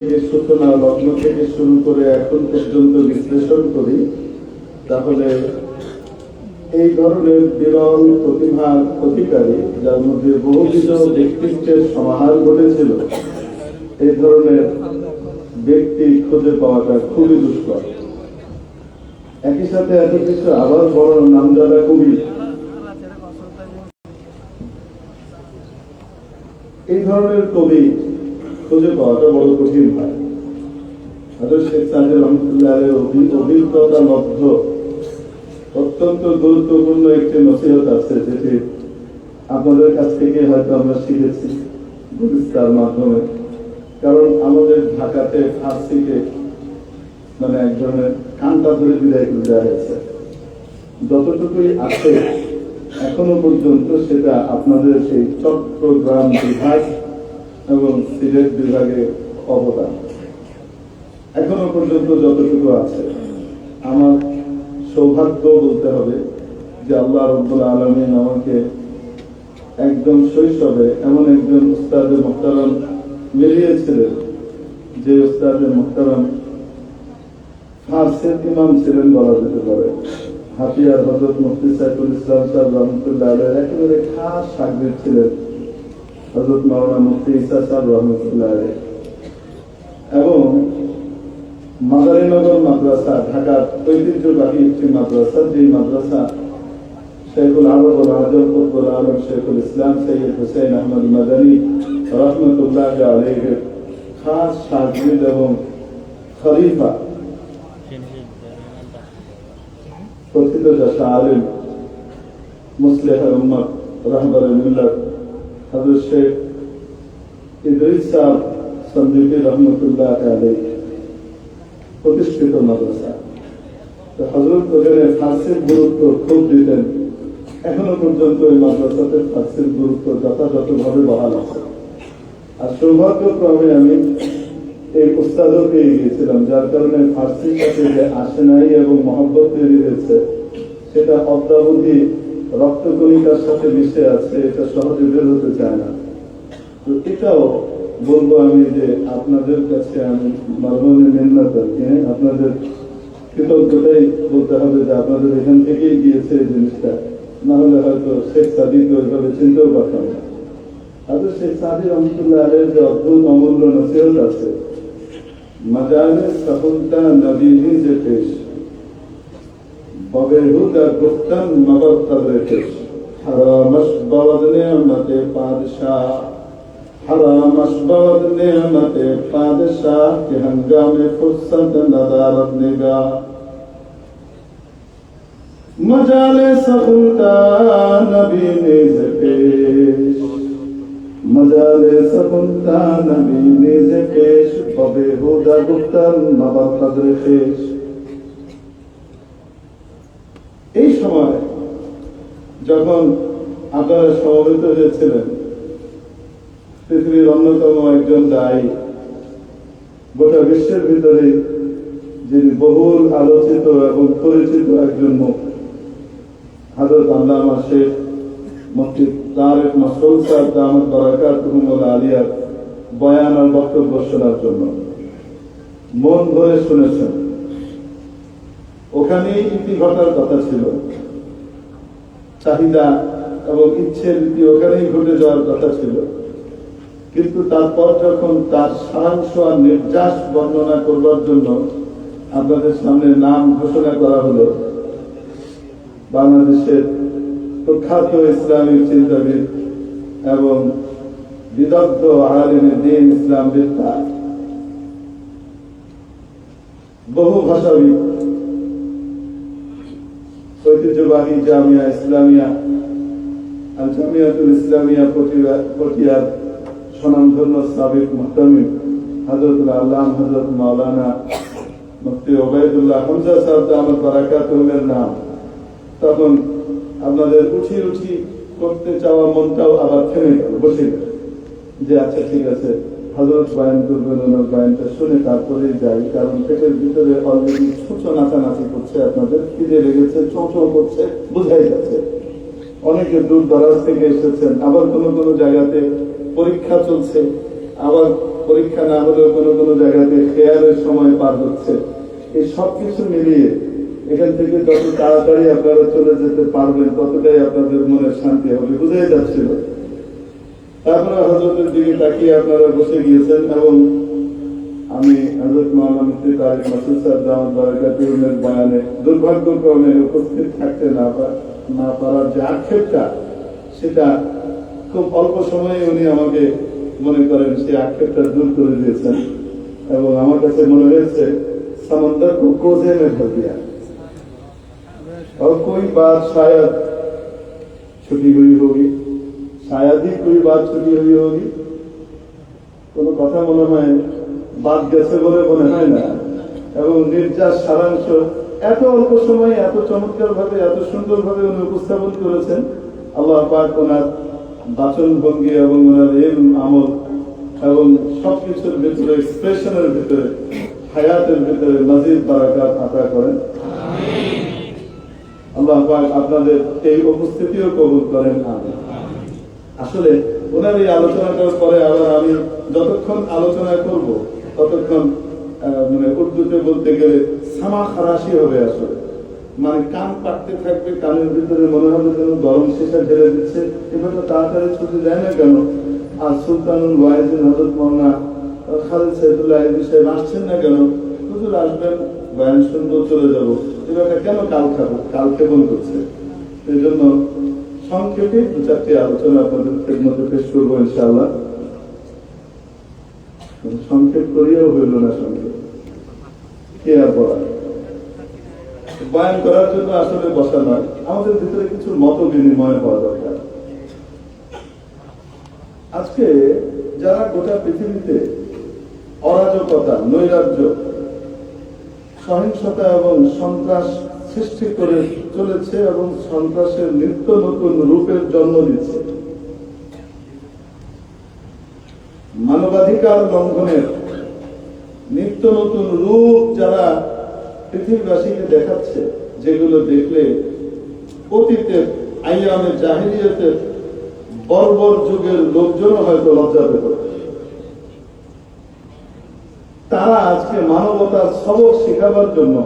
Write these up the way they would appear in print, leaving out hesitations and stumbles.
সূচনা লগ্ন থেকে শুরু করে এখন পর্যন্ত বিশ্লেষণ করি, তাহলে এই ধরনের বিরল প্রতিভার অধিকারী, যার মধ্যে বহুবিধ ব্যক্তিত্বের সমাহার ঘটেছিল, এই ধরনের ব্যক্তি খুঁজে পাওয়াটা খুবই দুষ্কর। একই সাথে এত কিছু আবার বড় নামজাদা কবি, এই ধরনের কবি খুঁজে পাওয়াটা বড় কঠিন হয়। হযরত শেখ সাদি রহমতুল্লাহের অভিজ্ঞতা লব্ধ অত্যন্ত গুরুত্বপূর্ণ একটি নসিহত আছে, যেটি আপনাদের কাছ থেকে হয়তো আমরা শিখেছি গুলিস্তার মাধ্যমে। কারণ আমাদের ঢাকাতে ফার্সিকে মানে এক ধরনের কান্তা ধরে বিদায় করে দেওয়া হয়েছে। যতটুকুই আছে এখনো পর্যন্ত সেটা আপনাদের সেই চট্টগ্রাম বিভাগ এবং সিলেট বিভাগের অবদান। এখনো পর্যন্ত যতটুকু আছে, আমার সৌভাগ্য বলতে হবে যে আল্লাহ রাব্বুল আলামিন আমাকে একদম শৈশবে এমন একজন উস্তাদে মুহতারাম মিলিয়েছিলেন, যে উস্তাদে মুহতারাম ফার্সির ইমাম ছিলেন বলা যেতে পারে। হাফিয়ার হযরত মুফতি সাইফুল ইসলাম সাহেব রহমতুল্লাহ আলাইহি একেবারে খাস শাগির্দ ছিলেন হযরত মাওলানা মুফতি ঈসা সাহেব রহমতুল্লাহ আলাইহি। এবং মাদারীনগর মাদ্রাসা ঢাকার ঐতিহ্যবাহী একটি মাদ্রাসা, যে মাদ্রাসা শেখুল আরব ওয়াল আজম কুতুবুল আলম শেখুল ইসলাম সৈয়দ হুসাইন আহমদ মাদানী রহমতুল্লাহ আলাইহির খাস শাগির্দ এবং খলিফা, প্রথিত যশা আলিম মুসলিহ উম্মত রাহবার মিল্লাত হযরত শেখ ইদরিস সাহেব সন্দীপী রহমতুল্লাহ আলাইহি প্রতিষ্ঠিত মাদ্রাসা। তো হযরত ওখানে ফার্সির গুরুত্ব খুব দিতেন। এখনো পর্যন্ত এই মাদ্রাসাতে ফার্সির গুরুত্ব যথাযথভাবে বহাল আছে। আর সৌভাগ্যক্রমে আমি এই উস্তাদও পেয়ে গিয়েছিলাম, যার কারণে ফার্সির সাথে যে আশনাই এবং মহব্বত তৈরি হয়েছে, সেটা অদ্যাবধি রক্তকণিকার সাথে মিশে আছে, এটা সহজে বের হতে চায় না। তো এটাও বলবো আমি যে আপনাদের কাছে আমি মারমনে মিন্নাত রাখি, আপনাদের কৃতজ্ঞতাই বলতে হবে যে আপনাদের এখান থেকেই গিয়েছে এই জিনিসটা, না হলে হয়তো শেখ সাদিকে ওইভাবে চিনতেও পারতাম না। আর শেখ সাদি রহমতুল্লাহ আলাইহির যে অদ্ভুত অমূল্য নসিহত আছে, মজালে সফলতা নবীহি যে পেশ ববেহুদা গুফতান মবদ কদরে পেশ হারামশ বওদ নেমতে পাদশাহ حرامش بود نعمت پادشاہ کے ہنگام فرصت ندارت نگاہ مجال سخلتا نبی نیز پیش مجال سخلتا نبی نیز پیش ببیہودہ گفتن مبر قدر خیش। এই সময় যখন আপনারা সমবেত হয়েছিলেন, পৃথিবীর অন্যতম একজন দায়ী, গোটা বিশ্বের ভিতরে যিনি বহুল আলোচিত এবং পরিচিত একজন মুখ, হযরত আল্লামা শেখ মুফতি তারেক মাসউদ সাহেব দামাত বারাকাতুহুল আলিয়ার বয়ান আর বক্তব্য শোনার জন্য মন ভরে শুনেছেন। ওখানেই ইতি ঘটার কথা ছিল, চাহিদা এবং ইচ্ছের ইতি ওখানেই ঘটে যাওয়ার কথা ছিল। কিন্তু তারপর যখন তার সারাংশ আর নির্যাস বর্ণনা করবার জন্য আপনাদের সামনে নাম ঘোষণা করা হলো, বাংলাদেশের প্রখ্যাত ইসলামী চিন্তাবিদ এবং বিদগ্ধ আলিমে দ্বীন ইসলামবিদ্যা, বহু ভাষাবিদ, ঐতিহ্যবাহী জামিয়া ইসলামিয়া আর জামিয়াতুল ইসলামিয়া পটিয়ার স্বনামধন্য সাবেক মুহতামিম হযরতুল আল্লাম হযরত মাওলানা মুফতি ওবায়দুল্লাহ হামজা সাহেব দামাত বারাকাতুহুর নাম, তখন আপনাদের উঠি উঠি করতে চাওয়া মনটাও আবার থেমে গেল, বসে গেল যে আচ্ছা ঠিক আছে, হযরত বয়ান করবেন, ওনার বয়ানটা শুনে তারপরে যাই। কারণ পেটের ভিতরে অলরেডি ছোট নাচানাচি করছে, আপনাদের খিদে লেগেছে, চোঁ চোঁ করছে, বোঝাই যাচ্ছে। অনেকে দূর দরাজ থেকে এসেছেন, আবার কোনো কোনো জায়গাতে পরীক্ষা চলছে, আবার পরীক্ষা না হলেও কোনো কোনো জায়গাতে খেয়ালের সময় পার হচ্ছে। এই সবকিছু মিলিয়ে এখান থেকে যত তাড়াতাড়ি আপনারা চলে যেতে পারবেন ততটাই আপনাদের মনে শান্তি হবে, বুঝাই যাচ্ছিল। তারপরে হযরতের দিকে তাকিয়ে আপনারা বসে গিয়েছেন এবং আমি হযরত মাওলানা মুফতি তারিক মাসুদ সাহেব দাওয়াত বারাকাতুহুর বয়ানে দুর্ভাগ্যক্রমে উপস্থিত থাকতে না পারার যে আক্ষেপটা, সেটা খুব অল্প সময়ে উনি আমাকে মনে করেন সেই আক্ষেপটা দূর করে দিয়েছেন এবং আমার কাছে মনে হয়েছে समंदर को कोसे में भर दिया और कोई बात शायद छुटी हुई होगी, शायद ही कोई बात छुटी हुई होगी। কোনো কথা মনে হয় বাদ গেছে বলে মনে হয় না এবং নির্যাস সারাংশ এত অল্প সময়ে এত চমৎকার ভাবে এত সুন্দর ভাবে উনি উপস্থাপন করেছেন। আল্লাহ পাক ওনার বাচন ভঙ্গি এবং ওনার ইলম আমল এবং সবকিছুর ভিতরে এক্সপ্রেশনের ভিতরে হায়াতের ভিতরে মজিদ বারাকাত আতা করেন। আল্লাহ পাক আপনাদের এই উপস্থিতিও কবুল করেন। আমিন। আসলে ওনার এই আলোচনাটার পরে আবার আমি যতক্ষণ আলোচনা করব ততক্ষণ মানে উর্দুতে বলতে গেলে সামা খারাসি হবে। আসলে মানে কান পাকতে থাকবে, কানের ভিতরে মনে হবে যেন গরম শেষা ঢেলে দিচ্ছে। এভাবে তাড়াতাড়ি ছুটে যায় না কেন? আর সুলতানুল ওয়াইজিন হযরত মাওলানা খালিদ সাইফুল্লাহ এই বিষয়ে আসছেন না কেন? হুজুর আসবেন, বয়ান শুনবো, চলে যাবো, এভাবে কেন কালক্ষেপণ করছে? এই জন্য সংক্ষেপে দু চারটি আলোচনা আপনাদের খেদমতে পেশ করবো ইনশাআল্লাহ। সংক্ষেপ করিয়াও হইল না, সংক্ষেপ কে আর বলা। বয়ান করার জন্য আসলে বসা নয়, আমাদের ভিতরে কিছু মত বিনিময় হওয়া দরকার। আজকে যারা গোটা পৃথিবীতে অরাজকতা, নৈরাজ্য, সহিংসতা এবং সন্ত্রাস সৃষ্টি করে চলেছে এবং সন্ত্রাসের নিত্য নতুন রূপের জন্ম দিচ্ছে, মানবাধিকার লঙ্ঘনের নিত্য নতুন রূপ যারা পৃথিবীবাসীকে দেখাচ্ছে, যেগুলো দেখলে অতীতের আইয়ামে জাহিলিয়াতের বর্বর যুগের লোকজন হয়তো লজ্জা পেত, তারা আজকে মানবতার সবক শেখাবার জন্য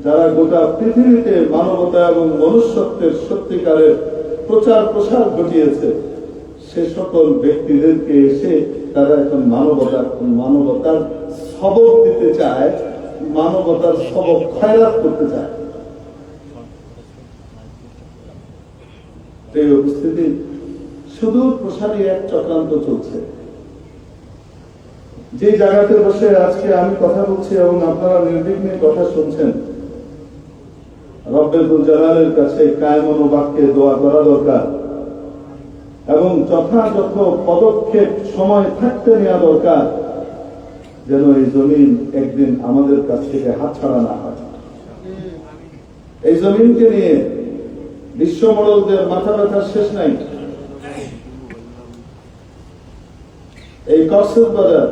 যারা গোটা পৃথিবীতে মানবতা এবং মনুষ্যত্বের সত্যিকারের প্রচার প্রসার ঘটিয়েছে, সে সকল ব্যক্তিদেরকে এসে তারা এখন মানবতার সবক দিতে চায়, মানবতার সবক খয়রাত করতে চায়। এই উপস্থিতি সুদূর প্রসারী এক চক্রান্ত চলছে। যে জায়গাতে বসে আজকে আমি কথা বলছি এবং আপনারা নির্বিঘ্নে কথা শুনছেন, রব্বে যুল জালালের কাছে কায়মন বাক্যে দোয়া করা দরকার এবং যথাযথ পদক্ষেপ সময় থাকতে নেওয়া দরকার, যেন এই জমিন একদিন আমাদের কাছ থেকে হাতছাড়া না হয়। এই জমিনকে নিয়ে বিশ্ব মডলদের মাথা ব্যথার শেষ নাই। এই কক্সবাজার,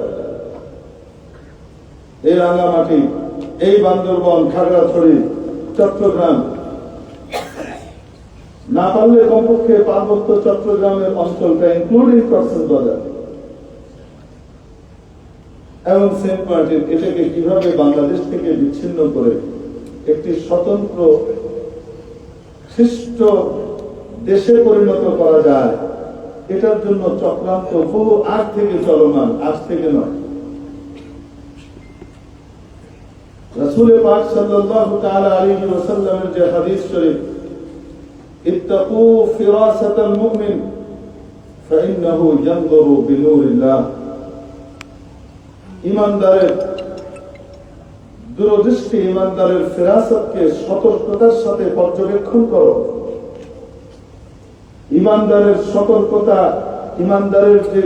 এই রাঙ্গামাটি, এই বান্দরবান, খাগড়াছড়ি, চট্টগ্রাম, না পারলে কমপক্ষে পার্বত্য চট্টগ্রামের অঞ্চলটা ইনক্লুডিং কক্সবাজার এবং সেন্ট মার্টিন, এটাকে কিভাবে বাংলাদেশ থেকে বিচ্ছিন্ন করে একটি স্বতন্ত্র খ্রিস্ট দেশে পরিণত করা যায়, এটার জন্য চক্রান্ত বহু আগ থেকে চলমান, আজ থেকে নয়। রাসূল পাক সাল্লাল্লাহু তাআলা আলাইহি ওয়াসাল্লামের যে হাদিস শরীফ, ইত্তাকু ফিরাসাতাল মুমিন ফাইন্নাহু ইয়ানজুরু বিনূরিল্লাহ, ঈমানদারের দূরদৃষ্টি, ঈমানদারের ফিরাসতকে সতর্কতার সাথে পর্যবেক্ষণ করো। ঈমানদারের সতর্কতা, ঈমানদারের যে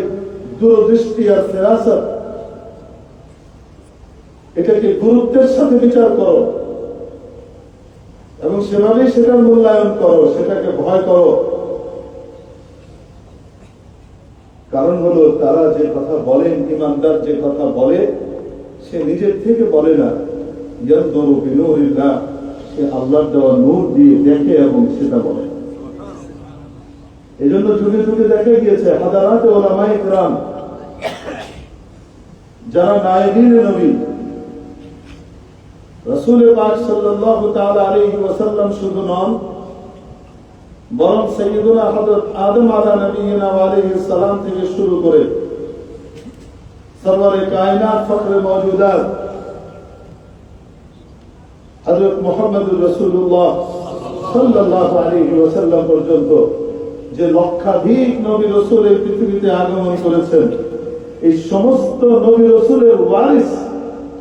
দূরদৃষ্টি আর ফিরাসত, এটাকে গুরুত্বের সাথে বিচার করো এবং সেভাবেই সেটার মূল্যায়ন করো, সেটাকে ভয় করো। কারণ হলো তারা যে কথা বলেন, ঈমানদার যে কথা বলে, সে নিজের থেকে বলে না, ইয়ানজুরু বিনূরিল্লাহ, সে আল্লাহর দেওয়া নূর দিয়ে দেখে এবং সেটা বলে। এই জন্য যুগে যুগে দেখা গিয়েছে হাজারাতে উলামায়ে কিরাম যারা নায়েবিনে নবী, রাসূল পাক সাল্লাল্লাহু তাআলা আলাইহি ওয়াসাল্লাম শুধু নন, বরং সাইয়্যিদুনা হযরত আদম আলা নবিয়িনা ওয়া আলাইহিস সালাম থেকে শুরু করে সরওয়ারে কায়নাত ফখরে মওজুদাত হযরত মুহাম্মদুর রাসূলুল্লাহ সাল্লাল্লাহু আলাইহি ওয়াসাল্লাম পর্যন্ত যে লক্ষাধিক নবী রাসূল এই পৃথিবীতে আগমন করেছেন, এই সমস্ত নবী রাসূলের ওয়ারিস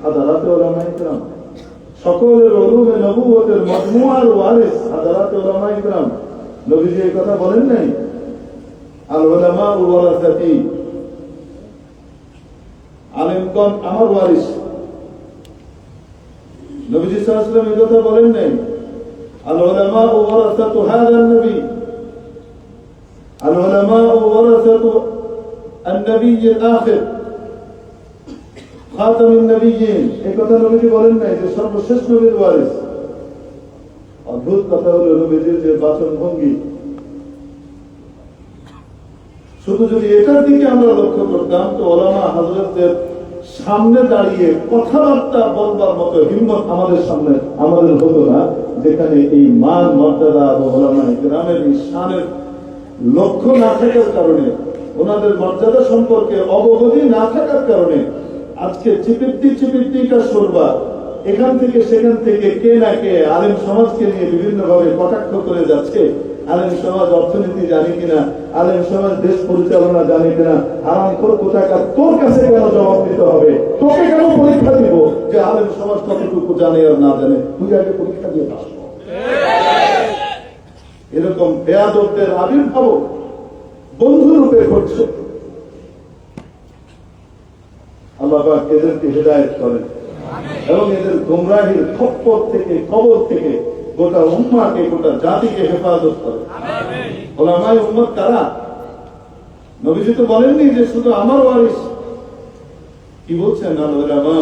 হাজারাতে উলামায়ে কিরাম, সকলের উলুমে নবুয়তের মজমুআর ওয়ারিস হাজারাতে উলামায়ে কিরাম। নবীজি এই কথা বলেন নাই, আল উলামা ওয়ারাসাতি, আলেমগণ আমার ওয়ারিস। নবীজি সাল্লাল্লাহু আলাইহি ওয়াসাল্লাম এই কথা বলেন নাই, আল উলামা ওয়ারাসাতু হাযান নবী, আল উলামা ওয়ারাসাতু النبي الآخر خاتم النبيين। এই কথা নবীজি বলেন নাই যে সর্বশেষ নবীর ওয়ারিস। অদ্ভুত কথা হলো নবীজির যে বাচন ভঙ্গি, শুধু যদি এটার দিকে আমরা লক্ষ্য করতাম তো ওলামা হযরতদের সামনে দাঁড়িয়ে কথাবার্তা বলবার মতো হিম্মত আমাদের সামনে আমাদের হতো না, যেখানে এই মান মর্যাদা এবং ওলামা ইকরামের এই শানের লক্ষ্য না থাকার কারণে, ওনাদের মর্যাদা সম্পর্কে অবগতি না থাকার কারণে আজকে চিপিটি কাশরবা এখান থেকে সেখান থেকে কে না কে আলেম সমাজকে নিয়ে বিভিন্ন ভাবে কটাক্ষ করে যাচ্ছে। আলেম সমাজ অর্থনীতি জানে কিনা, আলেম সমাজ দেশ পরিচালনা জানে কিনা, হারামখোর কোথাকার, তোর কাছে কেন জবাব দিতে হবে, তোকে কেন পরীক্ষা দিব যে আলেম সমাজ কতটুকু জানে আর না জানে, তুই আগে পরীক্ষা দিয়ে পাস কর। এরকম বেয়াদবদের আবির্ভাব বন্ধু রূপে ঘটছে। আল্লাহ পাক এদেরকে হেদায়েত করেন এবং এদের গুমরাহির খপ্পর থেকে, কবর থেকে গোটা উম্মাহকে, গোটা জাতিকে হেফাজত করেন। উলামায়ে উম্মত কারা? নবীজি তো বলেননি যে শুধু আমার ওয়ারিস। কি বলছেন? আল উলামা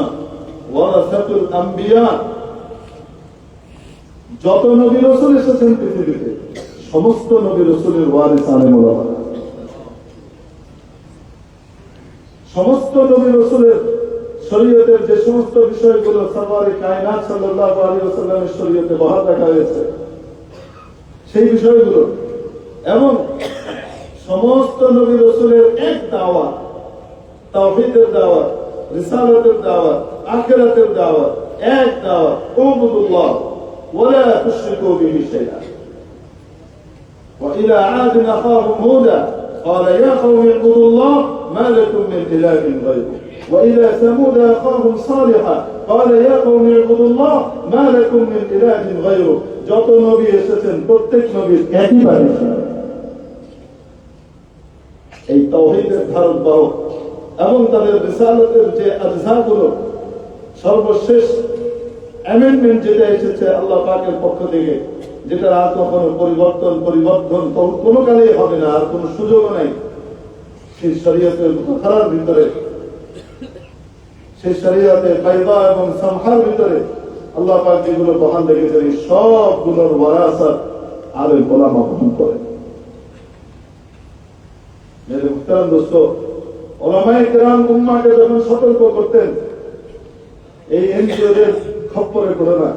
ওয়ারাসাতুল আম্বিয়া। যত নবী রাসূল এসেছেন পৃথিবীতে, সমস্ত নবী রাসূলের ওয়ারিস আলেম ওলামা। সমস্ত নবী রাসূলের শরীয়তের যে সমস্ত বিষয়গুলো সরওয়ারে কায়নাত সাল্লাল্লাহু আলাইহি ওয়াসাল্লামের শরীয়তে বহাল রাখা হয়েছে, সেই বিষয়গুলো এবং সমস্ত নবী রাসূলের এক দাওয়াত, তাওহীদের দাওয়াত, রিসালাতের দাওয়াত, আখিরাতের দাওয়াত, এক দাওয়াত, উবুদুল্লাহ ওয়া লা তুশরিকু বিহি শাইআ। ওয়া ইলা আদ আখাহুম হুদা قال يا قوم اعبدوا الله ما لكم من إله غيره وإلى ثمود أخاهم صالحا قال يا قوم اعبدوا الله ما لكم من إله غيره। যত নবী এসেছেন প্রত্যেক নবীর একই বাণী, এই তাওহীদের ধারক বাহক এবং তাদের রিসালাতের যে আজহাগুলো, সর্বশেষ অ্যামেন্ডমেন্ট যেটা এসেছে আল্লাহ পাকের পক্ষ থেকে, যেটা আর কখনো পরিবর্তন কোনো কালেই হবে না, আর কোনো সুযোগ নাই। সেই শরীয়তের খারার ভিতরে, সেই শরীয়তের বাইদা এবং সামহার ভিতরে আল্লাহ পাক যেগুলো বহাল রেখেছেন, এই সবগুলোর ওয়ারাসাত আলেম ওলামা বহন করে। মেরে মুহতারাম দোস্ত, ওলামায়ে কেরাম উম্মাহকে যখন সতর্ক করতেন, এই এনজিওদের খপ্পরে পড়ে না,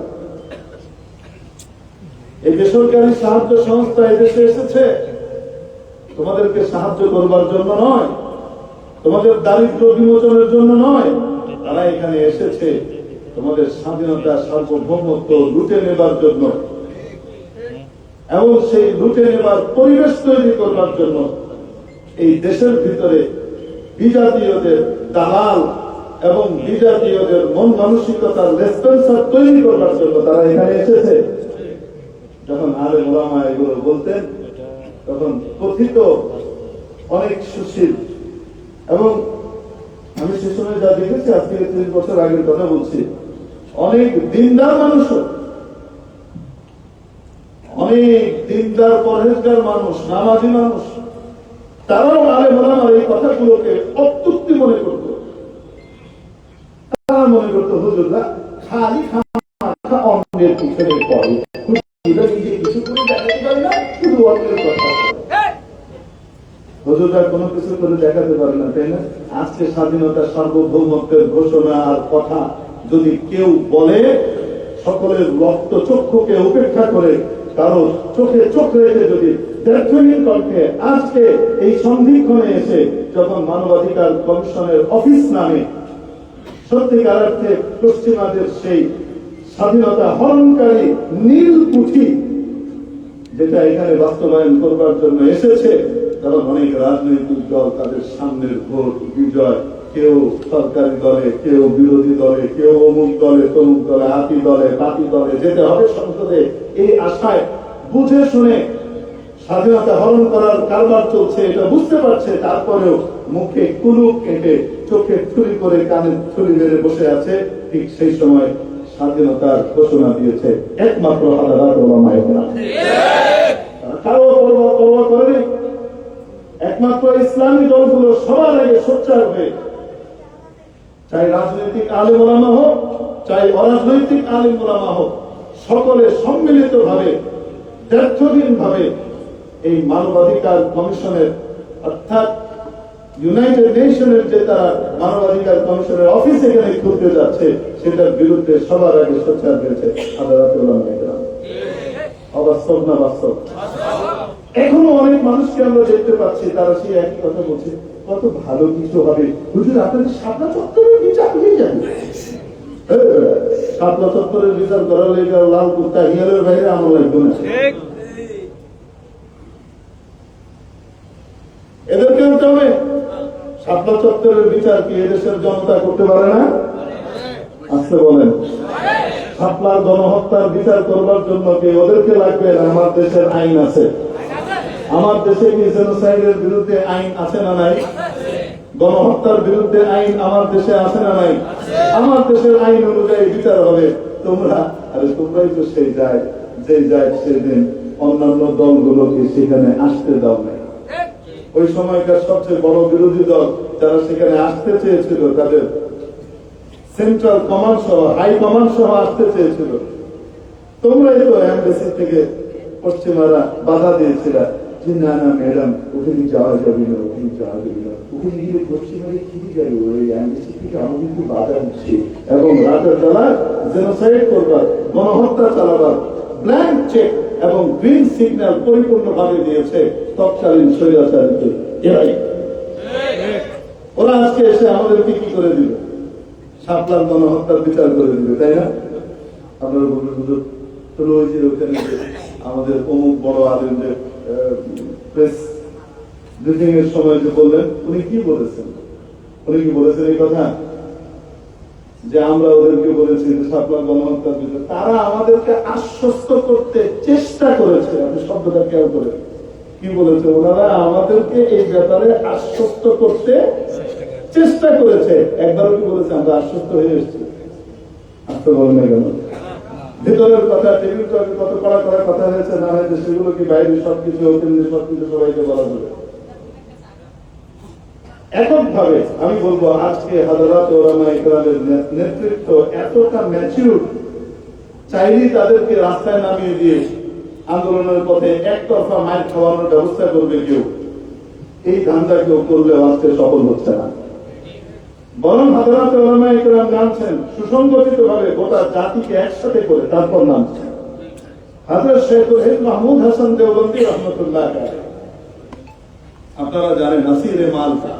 এই বেসরকারি সাহায্য সংস্থা এদেশে এসেছে তোমাদেরকে সাহায্য করবার জন্য নয়, তোমাদের দারিদ্র বিমোচনের জন্য নয়, তারা এখানে এসেছে তোমাদের স্বাধীনতা, সার্বভৌমত্ব লুটে নেবার জন্য এবং সেই লুটে নেবার পরিবেশ তৈরি করবার জন্য। এই দেশের ভিতরে বিজাতীয়দের দালাল এবং বিজাতীয়দের মন মানসিকতার রেসপন্সার তৈরি করবার জন্য তারা এখানে এসেছে। যখন আলেম ওলামা এগুলো বলতেন, তখন কথিত অনেক সুশীল এবং আমি সে সময় যা দেখেছি, আজ থেকে 30 বছর আগের কথা বলছি, অনেক দিনদার মানুষ, অনেক দিনদার পরহেজগার মানুষ, নামাজি মানুষ, তারাও আলেম ওলামার এই কথাগুলোকে অত্যুক্তি মনে করত। তারা মনে করত হুজুররা খালি খামাখা অন্যের পিছনে পড়ে, নিজে কিছু করে দেখাতে পারে না, শুধু অন্যের কথা। হুজুররা কোনো কিছু করে দেখাতে পারে না, তাই না? আজকে স্বাধীনতা সার্বভৌমত্বের ঘোষণা আর কথা যদি কেউ বলে, সকলের রক্ত চক্ষুকে উপেক্ষা করে কারো চোখে চোখ রেখে যদি দ্ব্যর্থহীন কণ্ঠে আজকে এই সন্ধিক্ষণে এসে যখন মানবাধিকার কমিশনের অফিস নামে সত্যিকার অর্থে পশ্চিমাদের সেই স্বাধীনতা হরণকারী নীল পুঁথি যেটা এখানে বাস্তবায়ন করবার জন্য এসেছে, কারণ অনেক রাজনৈতিক দল তাদের সামনের ভোট বিজয়, কেউ সরকারি দলে, কেউ বিরোধী দলে, কেউ অমুক দলে, তমুক দলে, হাতি দলে, পাতি দলে যেতে হবে সংসদে, এই আশায় বুঝে শুনে স্বাধীনতা হরণ করার কারবার চলছে, এটা বুঝতে পারছে। তারপরেও মুখে কুলুপ কেটে চোখে ছুরি করে কানে ছুরি মেরে বসে আছে। ঠিক সেই সময় স্বাধীনতার ঘোষণা দিয়েছে একমাত্র হাজার ওলামায়ে কেরাম। কারো পরোয়া করেনি। একমাত্র ইসলামী দলগুলো সবার আগে সোচ্চার হয়ে, চাই রাজনৈতিক আলেম ওলামা হোক, চাই অরাজনৈতিক আলেম ওলামা হোক, সকলে সম্মিলিত ভাবে ব্যর্থহীন ভাবে এই মানবাধিকার কমিশনের অর্থাৎ ইউনাইটেড নেশনের যে তারা মানবাধিকার কমিশনের অফিস এখানে খুলতে যাচ্ছে, সেটার বিরুদ্ধে সবার আগে সোচ্চার হয়েছে হাজারাতে ওলামায়ে কেরাম। অবাস্তব না বাস্তব? এখনো অনেক মানুষকে আমরা দেখতে পাচ্ছি, তারা সেই একই কথা বলছে, কত ভালো কিছু হবে হুজুর, আপনাদের শাপলা চত্বরের বিচার হয়ে যাবে। শাপলা চত্বরের বিচার করার লেগে লাল কুত্তা হিয়ালের বাইরে আমার লাগবে না। এদেরকেও চলে। শাপলা চত্বরের বিচার কি এদেশের জনতা করতে পারে না? আসতে বলেন। শাপলার গণহত্যার বিচার করবার জন্য কি ওদেরকে লাগবে না? আমার দেশের আইন আছে। আমার দেশে কি জেনোসাইডের বিরুদ্ধে আইন আছে না নাই? গণহত্যার বিরুদ্ধে আইন আমার দেশে আছে না নাই? আমার দেশের আইন অনুযায়ী বিচার হবে। তোমরাই তো সেই যায় যে যায় সেদিন অন্যান্য দলগুলোকে সেখানে আসতে দাও নাই। ওই সময়কার সবচেয়ে বড় বিরোধী দল যারা সেখানে আসতে চেয়েছিল, তাদের সেন্ট্রাল কমান্ড সহ হাই কমান্ড সহ আসতে চেয়েছিল, তোমরাই তো এমবেসি থেকে পশ্চিমারা বাধা দিয়েছিল যে না না ম্যাডাম, ওখানে যাওয়া যাবে না, ওখানে যাওয়া যাবে না, ওখানে গিয়ে পশ্চিমারা কি গেল, ওই এমবেসি থেকে আরো কিন্তু বাধা দিচ্ছে এবং রাতের বেলা জেনোসাইড করবার, গণহত্যা চালাবার ব্ল্যাঙ্ক চেক এবং গ্রিন সিগন্যাল পরিপূর্ণভাবে দিয়েছে তৎকালীন স্বৈরাচারীকে এরাই। ওরা আজকে এসে আমাদেরকে কি করে দিবে? শাপলার গণহত্যার বিচার করে দিবে, তাই না? আপনারা বলবেন হুজুর, চলো ওই যে ওখানে আমাদের অমুক বড় আলেমদের প্রেস ব্রিফিং এর সময় যে বললেন, উনি কি বলেছেন? উনি কি বলেছেন এই কথা যে আমরা ওদেরকে বলেছি যে শাপলার গণহত্যার বিচার? তারা আমাদেরকে আশ্বস্ত করতে চেষ্টা করেছে। আপনি শব্দটা কেউ করে কি বলেছে? ওনারা আমাদেরকে এই ব্যাপারে আশ্বস্ত করতে চেষ্টা করেছে। একবারও কি বলেছে আমরা আশ্বস্ত হয়ে এসেছি? আসতে বলেন না কেন? ভিতরের কথা, টেবিল টপে কত কড়া কড়া কথা হয়েছে না হয়েছে, সেগুলো কি বাইরে সবকিছু সবকিছু সবাইকে বলা যাবে? এককভাবে আমি বলবো আজকে হাজারাত ওলামায়ে কেরামের নেতৃত্ব এতটা ম্যাচিউর, চাইলেই তাদেরকে রাস্তায় নামিয়ে দিয়ে আন্দোলনের পথে একতরফা মাইর খাওয়ানোর ব্যবস্থা করবে কেউ। এই ধান্দা কেউ করলে আজকে সফল হচ্ছে না। বরং হাজারাত ওলামায়ে কেরাম নামছেন সুসংগঠিত ভাবে গোটা জাতিকে একসাথে করে, তারপর নামছেন। হযরত শেখুল হিন্দ মাহমুদ হাসান দেওবন্দি রহমতুল্লাহ আলাইহি, আপনারা জানেন আসিরে মালটা,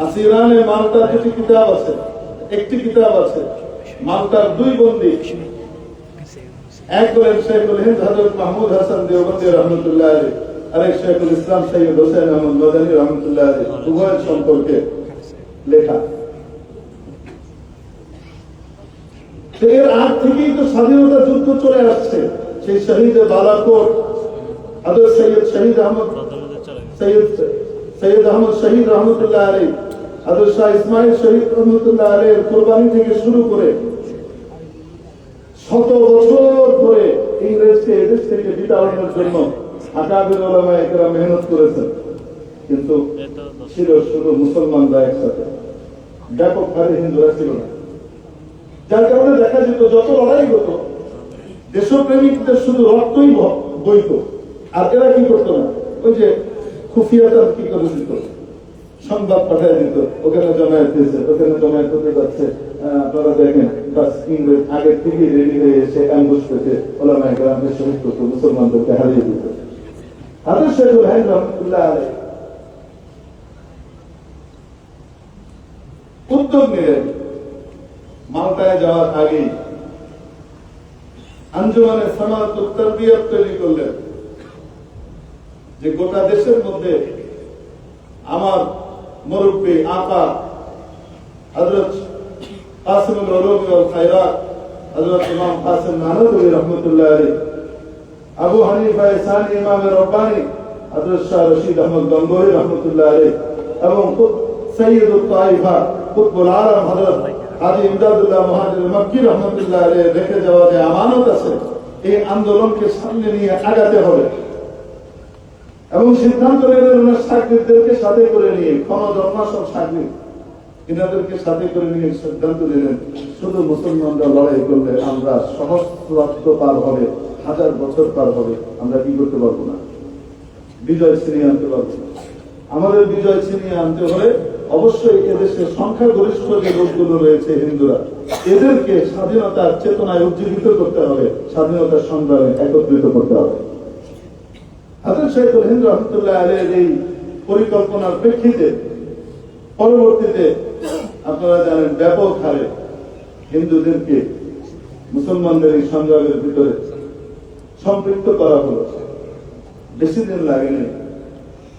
আসিরানে মালটার দুটি কিতাব আছে, একটি কিতাব আছে মালটার দুই বন্দী, এক হলেন শেখুল হিন্দ হযরত মাহমুদ হাসান দেওবন্দি রহমতুল্লাহ আলাইহি, আরেক শেখুল ইসলাম সৈয়দ হোসেন আহমদ মাদানী রহমতুল্লাহ আলাইহি, উভয়ের সম্পর্কে লেখা। এর আগ থেকেই তো স্বাধীনতা যুদ্ধ চলে আসছে। সেই শহীদ বালাকোট হযরত শহীদ আহমদ শহীদ রহমতুল্লাহ আলাইহি, হযরত শাহ ইসমাইল শহীদ রহমতুল্লাহ আলাইহির কুরবানি থেকে শুরু করে শত বছর ধরে ইংরেজকে এদেশ থেকে বিতাড়নের জন্য আকাবির ওলামায়ে কেরাম মেহনত করেছেন। কিন্তু ছিল শুধু মুসলমানরা একসাথে, ব্যাপকভাবে হিন্দুরা ছিল না। যার কারণে দেখা যেত যত লড়াই হতো দেশপ্রেমিকদের শুধু রক্তই বইত, আর এরা কি করতো না, ওই যে খুফিয়াতান কি করে দিত, সংবাদ পাঠিয়ে দিত, ওখানে জমায়েত হয়েছে, ওখানে জমায়েত হতে যাচ্ছে, আপনারা দেখেন বাস ইংরেজ আগের থেকে রেডি হয়ে এসে অ্যাম্বুশ পেতে ওলামায়ে কেরামকে শহীদ করতো, মুসলমানদেরকে হারিয়ে দিত। হাফেজ শহীদুল হাইন রহমতুল্লাহ আলাইহি উদ্যোগ নিলেন মালটায় যাওয়ার আগেই আঞ্জুমানে সামাতুত তারবিয়াত তৈরি করলেন, যে গোটা দেশের মধ্যে আমার মুরব্বী আকা হযরত কাসিমুল উলুম ওয়াল খায়রাত হযরত ইমাম কাসিম নানবী রাহমাতুল্লাহ আলাইহি, আবু হানিফা ইসানি ইমাম রব্বানি হযরত শাহ রশিদ আহমদ গঙ্গোহী রাহমাতুল্লাহ আলাইহি এবং সৈয়দুত তাইফা কুতুবুল আলম হযরত হাজী ইমদাদুল্লাহ মুহাজির মক্কি রাহমাতুল্লাহ আলাইহি রেখে যাওয়া যে আমানত আছে, এই আন্দোলনকে সামনে নিয়ে আগাতে হবে। এবং সিদ্ধান্ত নিলেন ওনার সাকরিদেরকে সাথে করে নিয়ে, ক্ষণজন্মাসব সাকরিদ এনাদেরকে সাথে করে নিয়ে সিদ্ধান্ত নিলেন, শুধু মুসলমানরা লড়াই করলে আমরা সহস্রাব্দ পার হবে, 1000 বছর পার হবে, আমরা কি করতে পারবো না, বিজয় ছিনিয়ে আনতে পারবো না। আমাদের বিজয় ছিনিয়ে আনতে হলে অবশ্যই এদেশের সংখ্যাগরিষ্ঠ যে লোকগুলো রয়েছে হিন্দুরা, এদেরকে স্বাধীনতার চেতনায় উজ্জীবিত করতে হবে, স্বাধীনতার সংগ্রামে একত্রিত করতে হবে। হাফেজ শহীদুল হিন্দ রহমতুল্লাহ আলাইহির এই পরিকল্পনার প্রেক্ষিতে পরবর্তীতে আপনারা জানেন ব্যাপক হারে হিন্দুদেরকে মুসলমানদের এই সংগ্রামের ভিতরে সম্পৃক্ত করা হলো। বেশি দিন লাগেনি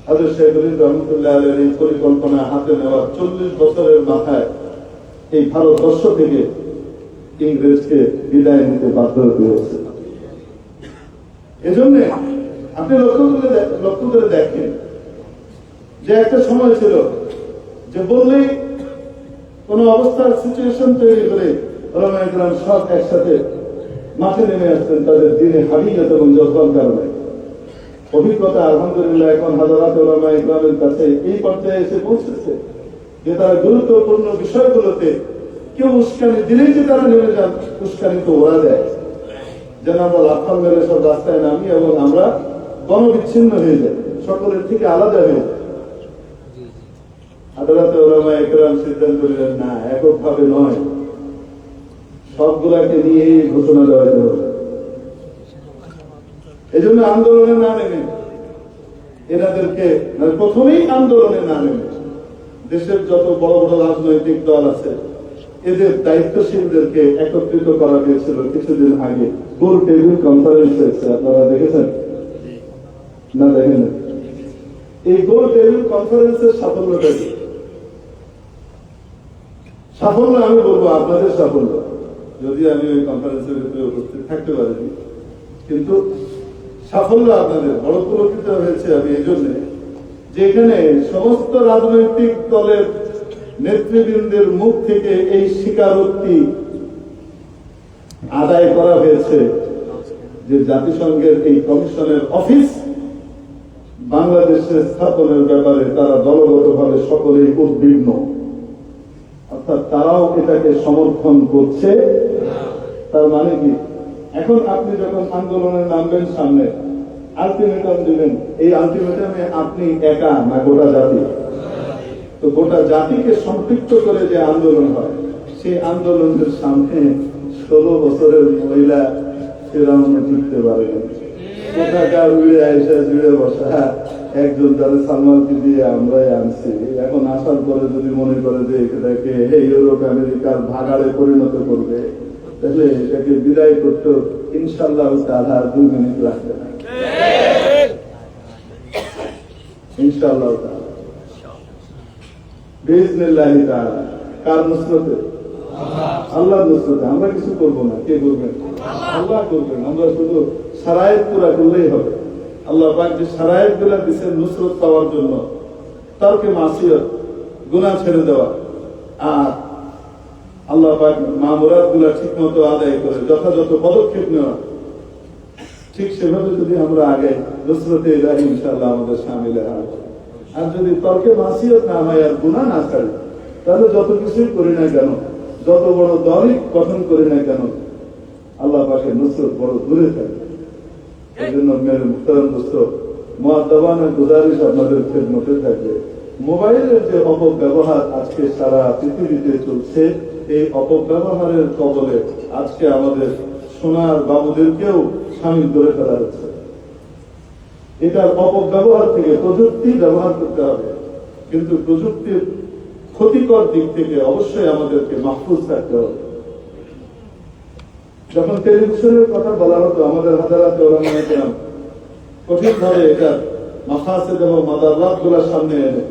হাফেজ শহীদুল হিন্দ রহমতুল্লাহ আলাইহির এই পরিকল্পনা হাতে নেওয়ার 40 বছরের মাথায় এই ভারতবর্ষ থেকে ইংরেজকে বিদায় নিতে বাধ্য হতে হয়েছে। এজন্য আপনি লক্ষ্য করে দেখেন যে একটা সময় ছিল যে বললেই কোন অবস্থার সিচুয়েশন তৈরি করে ওলামায়ে কেরাম সব একসাথে মাঠে নেমে আসতেন তাদের দিনে হাবিয়ত এবং জজবার কারণে। অভিজ্ঞতা আলহামদুলিল্লাহ এখন হাজারাত ওলামায়ে কেরামের কাছে এই পর্যায়ে এসে পৌঁছেছে যে তারা গুরুত্বপূর্ণ বিষয়গুলোতে কেউ উস্কানি দিলেই যে তারা নেমে যান, উস্কানি তো ওরা দেয়, যেন আমরা লাফান মেরে সব রাস্তায় নামি এবং আমরা গণবিচ্ছিন্ন হয়ে যায়, সকলের থেকে আলাদা হয়ে যায়। আদালতে ওলামায়ে কেরাম সিদ্ধান্ত নিলেন, না, এককভাবে নয়, সবগুলাকে নিয়েই ঘোষণা দেওয়া হবে। এই জন্য আন্দোলনে না নেমে এনাদেরকে প্রথমেই আন্দোলনে না নেমে দেশের যত বড় বড় রাজনৈতিক দল আছে এদের দায়িত্বশীলদেরকে একত্রিত করা হয়েছিল কিছুদিন আগে। গোল টেবিল কনফারেন্স হয়েছে, আপনারা দেখেছেন না দেখেন? এই গোল টেবিল কনফারেন্সের সাফল্যটা কি? সাফল্য আমি বলবো আপনাদের সাফল্য, যদি আমি ওই কনফারেন্সের ভিতরে উপস্থিত থাকতে পারিনি, কিন্তু সাফল্য আপনাদের। বড় পুরস্কৃত হয়েছে আমি এই জন্য যে এখানে সমস্ত রাজনৈতিক দলের নেতৃবৃন্দের মুখ থেকে এই স্বীকারোক্তি আদায় করা হয়েছে যে জাতিসংঘের এই কমিশনের অফিস বাংলাদেশে স্থাপনের ব্যাপারে তারা দলগতভাবে সকলেই উদ্বিগ্ন, অর্থাৎ তারাও এটাকে সমর্থন করছে। তার মানে কি, এখন আপনি যখন আন্দোলনে নামবেন, সামনে আলটিমেটাম দিবেন, এই আলটিমেটামে আপনি একা না গোটা জাতি, তো গোটা জাতিকে সম্পৃক্ত করে যে আন্দোলন হয়, সেই আন্দোলনের সামনে 16 বছরের মহিলা ফেরাউন টিকতে পারে না। কোথাকার উড়ে আইসা জুড়ে বসা একজন তাদের সালমানকে দিয়ে আমরাই আনছি, এখন আসার পরে যদি মনে করে যে এটাকে ইউরোপ আমেরিকার ভাগাড়ে পরিণত করবে, তাহলে এটাকে বিদায় করতে ইনশাআল্লাহ তাআলা 2 মিনিট লাগবে না। ইনশাআল্লাহ তাআলা বিইজনিল্লাহি তাআলা। কার নুসরতে? আল্লাহর নুসরতে। আমরা কিছু করবো না, কে করবেন? আল্লাহ করবেন। আমরা শুধু শারায়েত পুরা করলেই হবে। আল্লাহ পাক যে শারায়েত গুলা দিচ্ছেন নুসরত পাওয়ার জন্য, তারকে মাসিয়ত, গুনাহ ছেড়ে দেওয়া, আর আল্লাহ পাক মামুরাত গুলা ঠিক মতো আদায় করে যথাযথ পদক্ষেপ নেওয়া, ঠিক সেভাবে যদি আমরা আগে নুসরতে ইলাহি ইনশাআল্লাহ আমাদের শামিল হয়। আর যদি তর্কে মাসিয়ত না হয় আর গুনাহ না ছাড়ে, তাহলে যত কিছুই করি না কেন, যত বড় দলই গঠন করি না কেন, আল্লাহ পাকের নুসরত বড় দূরে থাকে। এই জন্য মেরে মুহতারাম দোস্ত, মুআদ্দাবানা গুজারিশ আপনাদের খেদমতে থাকবে। মোবাইলের যে অপব্যবহার আজকে সারা পৃথিবীতে চলছে, এই অপব্যবহারের কবলে আজকে আমাদের সোনার বাবুদেরকেও শামিল করে ফেলা হচ্ছে। এটার অপব্যবহার থেকে প্রযুক্তি ব্যবহার করতে হবে, কিন্তু প্রযুক্তির ক্ষতিকর দিক থেকে অবশ্যই আমাদেরকে মাহফুজ থাকতে হবে। যখন টেলিভিশনের কথা বলা হতো, আমাদের হাজারাতে ওলামায়ে কেরাম কঠিন ভাবে এটা মাফাসিদ এবং মাদারাত গুলার সামনে এনে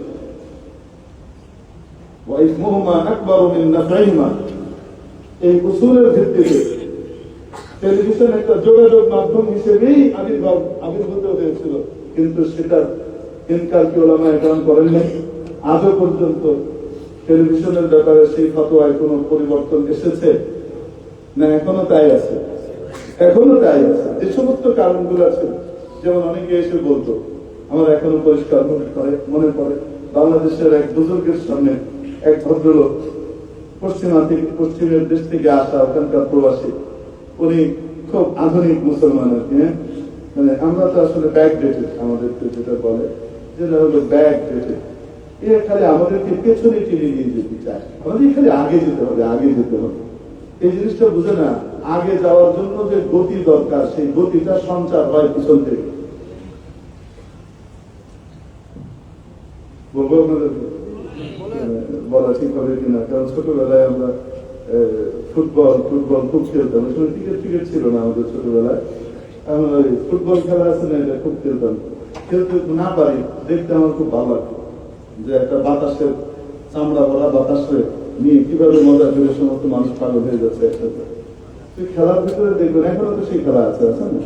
ওয়া ইসমুহুমা আকবারু মিন নাফঈহিমা, এই উসুলের ভিত্তিতে টেলিভিশন একটা যোগাযোগ মাধ্যম হিসেবেই আবির্ভূত হয়েছিল, কিন্তু সেটার ইনকার কি ওলামায়ে কেরাম করেন নাই? আজও পর্যন্ত টেলিভিশনের ব্যাপারে সেই ফতোয়ায় কোনো পরিবর্তন এসেছে না? এখনো তাই আছে, এখনো তাই আছে। যে সমস্ত কারণগুলো আছে, যেমন অনেকে এসে বলতো, আমার এখনো পরিষ্কার মনে পড়ে, বাংলাদেশের এক বুজুর্গের সামনে এক ভদ্রলোক পশ্চিমের দেশ থেকে আসা, ওখানকার প্রবাসী, উনি খুব আধুনিক মুসলমান আর কি, মানে আমরা তো আসলে ব্যাক ডেটেড, আমাদেরকে যেটা বলে যেটা হলো ব্যাক ডেটেড, এর খালি আমাদেরকে পেছনে টেনে নিয়ে যেতে চায়, আমাদের খালি আগে যেতে হবে, আগে যেতে হবে। এই জিনিসটা বুঝে না, আগে যাওয়ার জন্য যে গতি দরকার, সেই গতিটা সঞ্চার হয় পিছন থেকে। বলবো আপনাদের বলা ঠিক হবে কিনা, কারণ ছোটবেলায় আমরা ফুটবল খুব খেলতাম, আসলে ক্রিকেট ছিল না আমাদের ছোটবেলায়। আমরা ওই ফুটবল খেলা আছে না, এটা খুব খেলতাম, খেলতে না পারি, দেখতে আমার খুব ভালো লাগতো যে একটা বাতাসের চামড়া ভরা বাতাসে নিয়ে কিভাবে মজা করে সমস্ত মানুষ পাগল হয়ে যাচ্ছে একসাথে। খেলার ভিতরে দেখবেন এখনো তো সেই খেলা আছে না,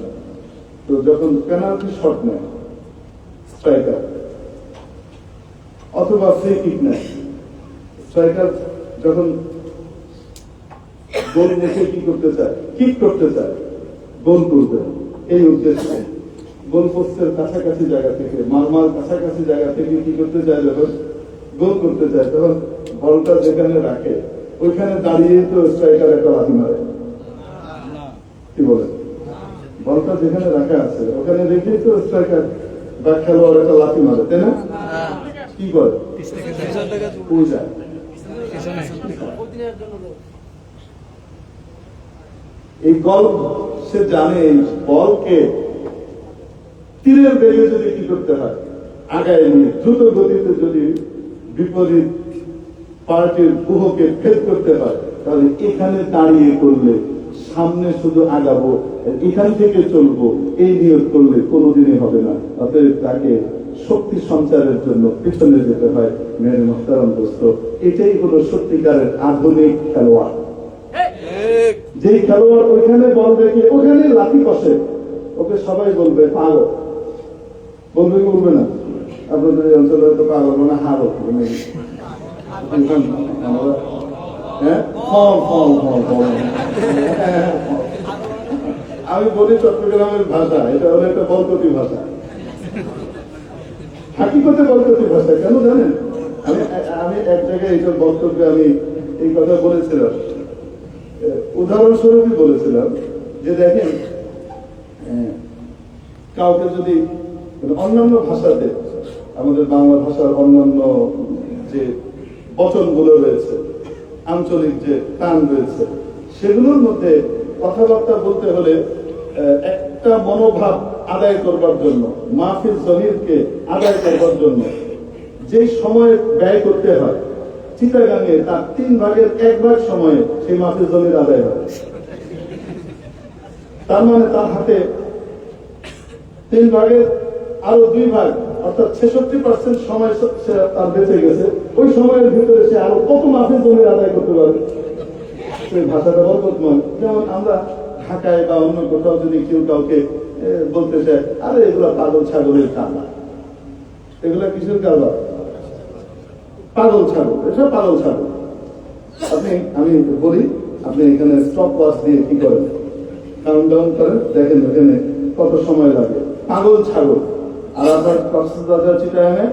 তো যখন পেনাল্টি শট নেয় স্ট্রাইকার অথবা ফ্রি কিক নেয় স্ট্রাইকার, যখন গোল মুখে কি করতে চায়, কিক করতে চায়, গোল করবে, এই উদ্দেশ্যে গোল পোস্টের কাছাকাছি জায়গা থেকে, মারমার কাছাকাছি জায়গা থেকে কি করতে চায়, যখন গোল করতে চায়, তখন বলটা যেখানে রাখে ওইখানে দাঁড়িয়ে তো স্ট্রাইকার একটা লাথি মারে। কি বলে, বলটা যেখানে রাখা আছে ওখানে রেখেই তো স্ট্রাইকার বা খেলোয়াড় একটা লাথি মারে, তাই না? কি করে, এই গল সে জানে, এই বলকে তীরের বেগে যদি কি করতে হয়, আগায় নিয়ে দ্রুত গতিতে যদি বিপরীত পার্টির গুহকে ফেস করতে হয়, তাহলে এখানে দাঁড়িয়ে করলে সামনে শুধু আগাবো, এখান থেকে চলবো, এই নিয়োগ করলে কোনোদিনই হবে না। অতএব তাকে শক্তি সঞ্চারের জন্য পিছনে যেতে হয়। মেরে মোহতারাম দোস্ত, এটাই হলো সত্যিকারের আধুনিক খেলোয়াড়। যেই খেলোয়াড় ওইখানে বল রেখে ওখানে লাথি কষে, ওকে সবাই বলবে পাগল, বলবে কি বলবে না? আপনাদের এই অঞ্চলে তো পাগল মানে হার হচ্ছে, আমি বলি চট্টগ্রামের ভাষা, এটা হলো একটা বলকতি ভাষা, হাকিকতে বলকতি ভাষা। কেন জানেন, আমি এক জায়গায় এইসব বক্তব্যে আমি এই কথা বলেছিলাম, উদাহরণস্বরূপই বলেছিলাম যে দেখেন, কাউকে যদি অন্যান্য ভাষাতে, আমাদের বাংলা ভাষার অন্যান্য যে বচনগুলো রয়েছে, আঞ্চলিক যে টান রয়েছে, সেগুলোর মধ্যে কথাবার্তা বলতে হলে একটা মনোভাব আদায় করবার জন্য, মাহফিল জমিরকে আদায় করবার জন্য যেই সময় ব্যয় করতে হয়, চিটাগাঙে তার 3 ভাগের 1 ভাগ সময়ে সেই মাহফিল জমির আদায় হয়। তার মানে তার হাতে 3 ভাগের আরো 2 ভাগ, অর্থাৎ 66% সময় তার বেঁচে গেছে। ওই সময়ের ভিতরে সে আরো কত মাহফিল জমি আদায় করতে পারবে? সেই ভাষাটা বরকতময়। যেমন আমরা ঢাকায় বা অন্য কোথাও যদি কেউ কাউকে বলতে চায়, আরে এগুলা পাগল ছাগলের কারবার, এগুলা কিসের কারবার? পাগল ছাগল, এটা পাগল ছাগল। আমি বলি, আপনি এখানে স্টপ ওয়াচ দিয়ে কি করেন, কাউন্ট ডাউন করেন, দেখেন এখানে কত সময় লাগে। পাগল ছাগল। আর আপনার কক্সবাজার চিটাগাঙে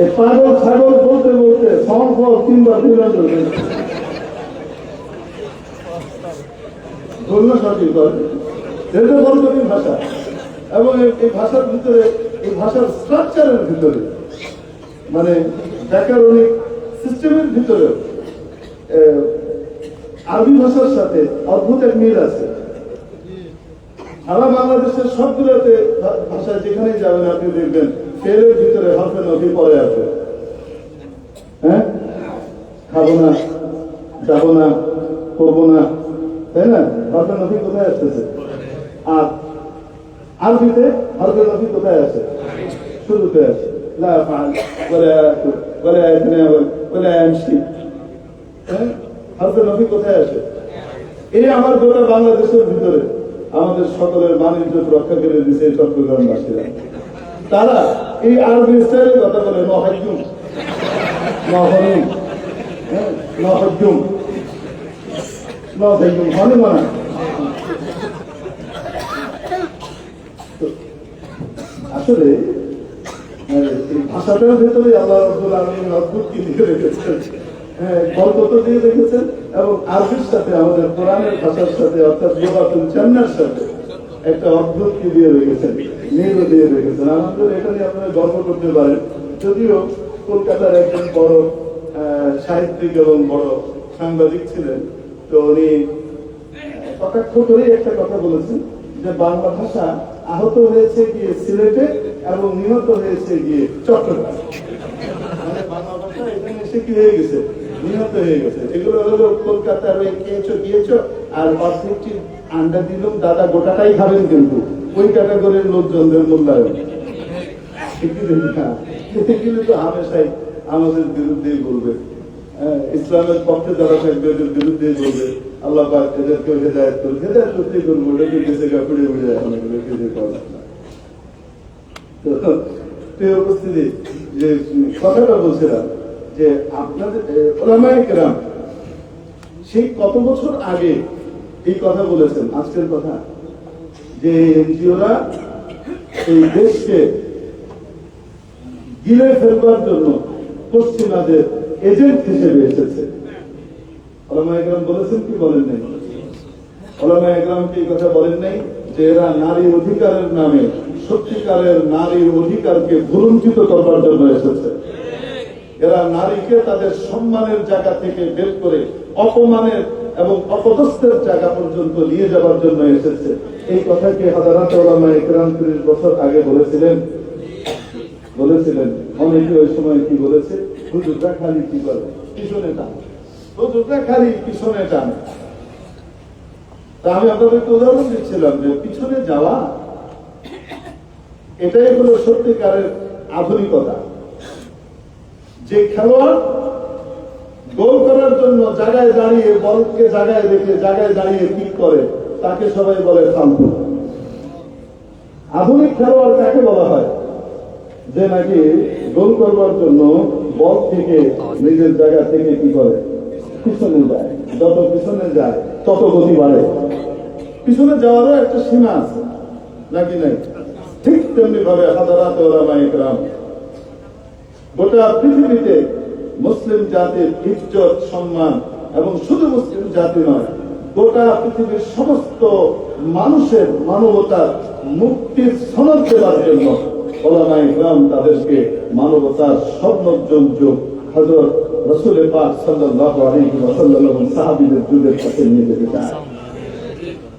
এই পাগল ছাগল বলতে বলতে 3 বার ধন্য সঠিক করে এটা বড় কঠিন ভাষা, এবং এই ভাষার ভিতরে, এই ভাষার স্ট্রাকচারের ভিতরে, মানে ব্যাকরণিক সিস্টেমের ভিতরে আরবি ভাষার সাথে অদ্ভুত এক মিল আছে। সারা বাংলাদেশের সবগুলোতে ভাষায় যেখানেই যাবেন আপনি দেখবেন ফেলের ভিতরে হরফে নফি পরে আছে। হ্যাঁ, খাবো না, যাবো না, করবো না, তাই না? হরফে নফি কোথায় আসতেছে? আর আরবিতে হরফে নফি কোথায় আছে? শুরুতে আছে। লা আফআল ওয়ালা আকুল ওয়ালা আতনাওয়াল ওয়ালা আমশি। হ্যাঁ, হরফে নফি কোথায় আছে? এই আমার গোটা বাংলাদেশের ভিতরে আমাদের সকলের বাণিজ্য রক্ষা করে দিচ্ছে এই চট্টগ্রামবাসীরা। তারা এই আরবি স্টাইলে কথা বলে নহজুম, নহনুম, নহজুম, নহজুম, হনুমানা। আসলে এই ভাষাটার ভেতরে আল্লাহ রাব্বুল আলামিন অদ্ভুত কি দিয়ে রেখেছেন, বরকত দিয়ে রেখেছেন, এবং আরবির সাথে আমাদের কোরআনের ভাষার সাথে অর্থাৎ লুগাতুল জান্নার সাথে একটা অদ্ভুত কি দিয়ে রেখেছেন, মিলও দিয়ে রেখেছেন। আমাদের এখানে আপনারা গর্ব করতে পারেন। যদিও কলকাতার একজন বড় সাহিত্যিক এবং বড় সাংবাদিক ছিলেন, তো উনি কটাক্ষ করে একটা কথা বলেছেন যে বাংলা ভাষা আহত হয়েছে গিয়ে সিলেটে এবং নিহত হয়েছে গিয়ে চট্টগ্রামে। মানে বাংলা ভাষা এখানে এসে কি হয়ে গেছে, নিহত হয়ে গেছে। এগুলো হলো কলকাতার ওই খেয়েছো আর অর্ধেকটি আন্ডা দিলাম দাদা গোটাটাই খাবেন, কিন্তু ওই ক্যাটাগরির লোকজনদের মূল্যায়ন এগুলো তো হামেশাই আমাদের বিরুদ্ধেই বলবে। ইসলামের পক্ষে যারা থাকবে এদের বিরুদ্ধেই বলবে। আল্লাহ পাক এদেরকে হেদায়েত করবে, হেদায়েত করতেই করবো, ওটাকে গেছে গাফড়ে উড়ে এখন এগুলো কিছু করা না। তো প্রিয় উপস্থিতি, যে কথাটা বলছিলাম যে আপনাদের ওলামায়ে কেরাম সেই কত বছর আগে এই কথা বলেছেন, আজকের কথা, যে এনজিওরা এই দেশকে গিলে ফেলবার জন্য পশ্চিমাদের এজেন্ট হিসেবে এসেছে। ওলামায়ে কেরাম বলেছেন কি বলেন নাই? ওলামায়ে কেরাম কি কথা বলেন নাই যে এরা নারী অধিকারের নামে সত্যিকারের নারীর অধিকারকে ভুলুণ্ঠিত করবার জন্য এসেছে। এরা নারীকে তাদের সম্মানের জায়গা থেকে বের করে অপমানের এবং অপদস্থের জায়গা পর্যন্ত নিয়ে যাওয়ার জন্য এসেছে। এই কথাকে হাজারাত ওলামায়ে কেরাম 30 বছর আগে বলেছিলেন। অনেকে ওই সময় কি বলেছে, হুজুররা খালি কি করে পিছনে টানে, হুজুররা খালি পিছনে টানে। তা আমি আপনাদেরকে উদাহরণ দিচ্ছিলাম যে পিছনে যাওয়া এটাই হলো সত্যিকারের আধুনিকতা। যে খেলোয়াড় গোল করার জন্য জায়গায় দাঁড়িয়ে বলকে জায়গায় রেখে জায়গায় দাঁড়িয়ে কিক করে তাকে সবাই বলে ফালতু। আধুনিক খেলোয়াড় কাকে বলা হয়? যে নাকি গোল করবার জন্য বল থেকে নিজের জায়গা থেকে কি করে, পিছনে যায়। যত পিছনে যায় তত গতি বাড়ে। পিছনে যাওয়ারও একটা সীমা আছে, নাকি নাই? ঠিক তেমনি ভাবে হাজারাত ওলামায়ে কেরাম গোটা পৃথিবীতে মুসলিম জাতির ইজ্জত সম্মান, এবং শুধু মুসলিম জাতি নয়, গোটা পৃথিবীর সমস্ত মানুষের মানবতার মুক্তির সনদ দেওয়ার জন্য ওলামায়ে কেরাম তাদেরকে মানবতার স্বর্ণোজ্জ্বল যুগ হযরত রাসূল পাক সাল্লাল্লাহু আলাইহি ওয়াসাল্লাম এবং সাহাবীদের যুগের কাছে নিয়ে যেতে চান।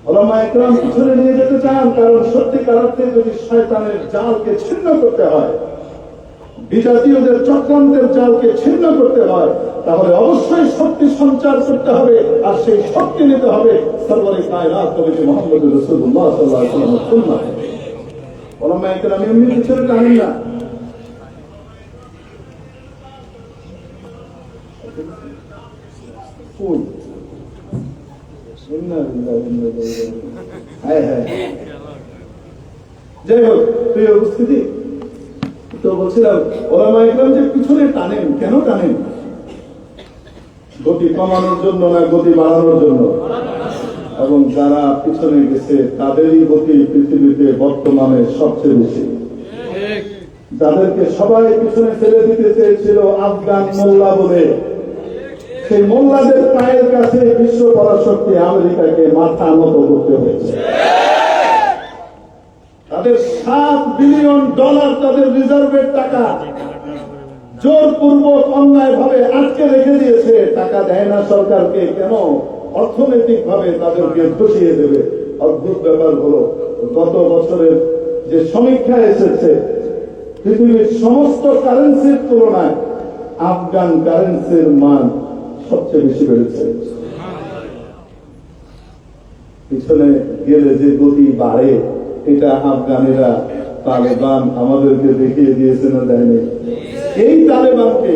ওলামায়ে কেরাম পিছনে নিয়ে যেতে চান, কারণ সত্যিকার অর্থে যদি শয়তানের জালকে ছিন্ন করতে হয়, বিজাতীয়দের চক্রান্তের জালকে ছিন্ন করতে হয়, তাহলে অবশ্যই শক্তি সঞ্চার করতে হবে, আর সেই শক্তি নিতে হবে সরওয়ারে কায়নাত নবী মুহাম্মদ রাসূলুল্লাহ সাল্লাল্লাহু আলাইহি ওয়াসাল্লামের সুন্নাহ। ওলামায়ে কেরাম এমনি পিছনে টানেন না। যাই হোক, প্রিয় উপস্থিতি, তো বলছিলাম ওলামায়ে কেরাম যে পিছনে টানেন, কেন টানেন? গতি কমানোর জন্য না গতি বাড়ানোর জন্য? এবং যারা পিছনে গেছে তাদেরই গতি পৃথিবীতে বর্তমানে সবচেয়ে বেশি। যাদেরকে সবাই পিছনে ফেলে দিতে চেয়েছিল আফগান মোল্লা বলে, সেই মোল্লাদের পায়ের কাছে বিশ্ব পরাশক্তি আমেরিকাকে মাথা নত করতে হয়েছে। তাদের $7 বিলিয়ন তাদের রিজার্ভের টাকা জোরপূর্বক অন্যায় ভাবে আটকে রেখে দিয়েছে। টাকা দেয় না সরকারকে, কেন? অর্থনৈতিক ভাবে তাদেরকে ধসিয়ে দেবে। অদ্ভুত ব্যাপার হলো, গত বছরের যে সমীক্ষা এসেছে, পৃথিবীর সমস্ত কারেন্সির তুলনায় আফগান কারেন্সির মান সবচেয়ে বেশি বেড়েছে। পিছনে গেলে যে গতি বাড়ে, এটা আফগানেরা, তালেবান আমাদেরকে দেখিয়ে দিয়েছে না, দেয়নি? এই তালেবানকে,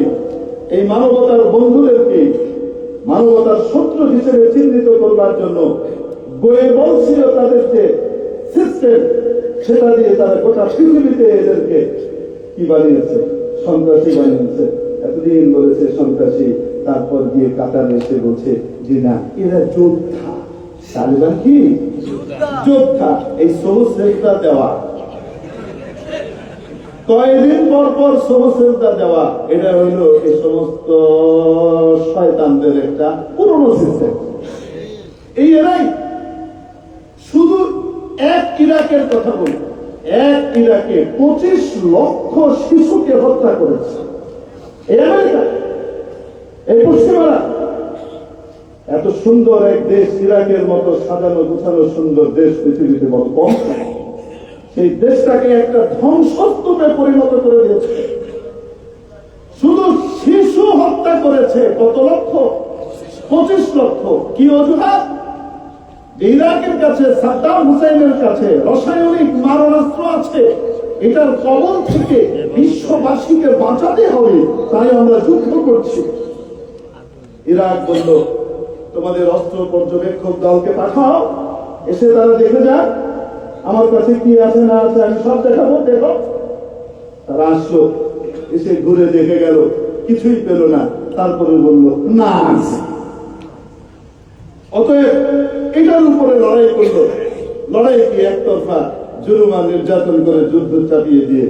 এই মানবতার বন্ধুদেরকে মানবতার শত্রু হিসেবে চিহ্নিত করবার জন্য বয়ে বলছিল তাদের যে সিস্টেম, সেটা দিয়ে তারা গোটা পৃথিবীতে এদেরকে কি বানিয়েছে? সন্ত্রাসী বানিয়েছে। এতদিন বলেছে সন্ত্রাসী, তারপর গিয়ে কাতারে এসে বলছে যে না, এরা যোদ্ধা। তালেবান কি যোদ্ধা? এই সহস্রেতা দেওয়া, কয়েকদিন পর পর সহস্রেতা দেওয়া, এটা হইল এই সমস্ত শয়তানদের একটা পুরনো সিস্টেম। এই এরাই শুধু এক ইরাকের কথা বলি, এক ইরাকে 25 লক্ষ শিশুকে হত্যা করেছে এই আমেরিকা, এই পশ্চিমারা। এত সুন্দর এক দেশ, ইরাকের মতো সাজানো গুছানো সুন্দর দেশ পৃথিবীতে বড় কম, সেই দেশটাকে একটা ধ্বংসস্তূপে পরিণত করে দিয়েছে। শুধু শিশু হত্যা করেছে কত লক্ষ? 25 লক্ষ। কি অজুহাত? ইরাকের কাছে, সাদ্দাম হুসাইনের কাছে রাসায়নিক মারণাস্ত্র আছে, এটার কবল থেকে বিশ্ববাসীকে বাঁচাতে হবে, তাই আমরা যুদ্ধ করছি। ইরাক বলল, তোমাদের অস্ত্র পর্যবেক্ষক দলকে পাঠাও, এসে তারা দেখে যাক আমার কাছে কি আছে না আছে, আমি সব দেখাবো, দেখো। তারা আসলো, এসে ঘুরে দেখে গেল, কিছুই পেল না। তারপরে বলল না আছে। অতএব এটার উপরে লড়াই করলো। লড়াই কি? একতরফা জুলুম আর নির্যাতন করে যুদ্ধ চাপিয়ে দিয়ে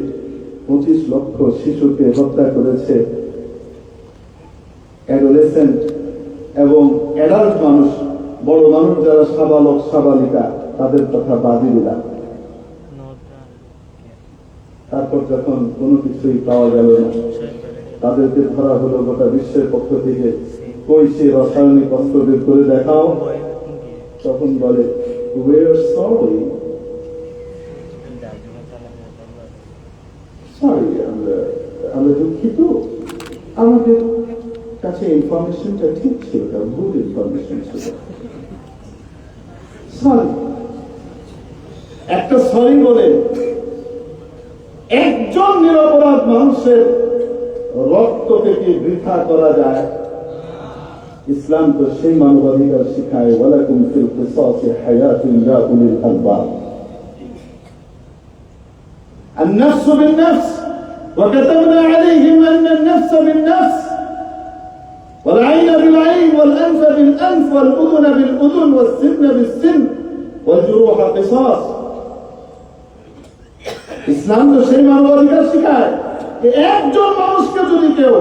25 লক্ষ শিশুকে হত্যা করেছে। অ্যাডোলেসেন্ট এবং অ্যাডাল্ট মানুষ, বড় মানুষ যারা সাবালক সাবালিকা, তাদের কথা বাদই দিলাম। তারপর যখন কোনো কিছুই পাওয়া গেল না, তাদেরকে ধরা হলো গোটা বিশ্বের পক্ষ থেকে, কই সে রাসায়নিক অস্ত্র বের করে দেখাও। তখন বলে সরি, আমরা দুঃখিত, আমাদের কাছে ইনফরমেশনটা ঠিক ছিল, ভুল ইনফরমেশন ছিল। সরি, একটা সরি বলে একজন নিরপরাধ মানুষের রক্তকে কি বৃথা করা যায়? ইসলাম তো সেই মানবাধিকার শিখায়, ওয়ালাকুম ফিল কিসাসি হায়াতুন ইয়া উলিল আলবাব। النفس بالنفس وكتبنا عليهم أن النفس بالنفس والعين بالعين والأنف بالأنف والأذن بالأذن والسن بالسن والجروح قصاص। ইসলাম তো সেই মানবাধিকার শিখায় যে একজন মানুষকে যদি কেউ